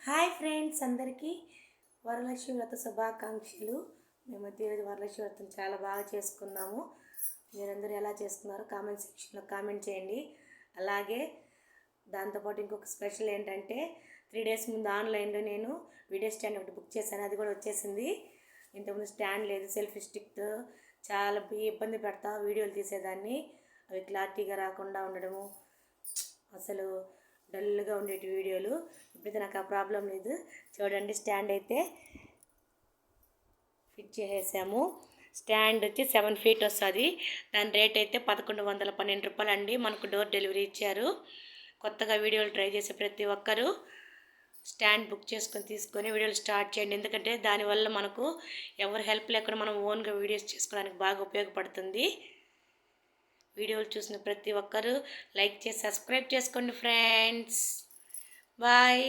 Hi friends, అందరికీ వరలక్ష్మి వ్రత శుభాకాంక్షలు. మేమైతే ఈరోజు వరలక్ష్మి వ్రతం చాలా బాగా చేసుకున్నాము. మీరందరూ ఎలా చేసుకున్నారో కామెంట్ సెక్షన్లో కామెంట్ చేయండి. అలాగే దాంతోపాటు ఇంకొక స్పెషల్ ఏంటంటే 3 days ముందు ఆన్లైన్లో నేను వీడియో స్టాండ్ ఒకటి బుక్ చేశాను. అది కూడా వచ్చేసింది. ఇంతకుముందు స్టాండ్ లేదు, సెల్ఫీ స్టిక్తో చాలా ఇబ్బంది పెడతా వీడియోలు తీసేదాన్ని. అవి క్లారిటీగా రాకుండా ఉండడము, అసలు డల్గా ఉండేటి వీడియోలు. ఇప్పుడైతే నాకు ఆ ప్రాబ్లం లేదు. చూడండి, స్టాండ్ అయితే ఫిట్ చేసేసాము. స్టాండ్ వచ్చి 7 feet వస్తుంది. దాని రేట్ అయితే 1112 రూపాయలు అండి. మనకు డోర్ డెలివరీ ఇచ్చారు. కొత్తగా వీడియోలు ట్రై చేసే ప్రతి ఒక్కరూ స్టాండ్ బుక్ చేసుకొని తీసుకొని వీడియోలు స్టార్ట్ చేయండి. ఎందుకంటే దానివల్ల మనకు ఎవరు హెల్ప్ లేకుండా మనం ఓన్గా వీడియోస్ చేసుకోవడానికి బాగా ఉపయోగపడుతుంది. వీడియోలు చూసిన ప్రతి ఒక్కరూ లైక్ చేసి సబ్స్క్రైబ్ చేసుకోండి ఫ్రెండ్స్. బాయ్.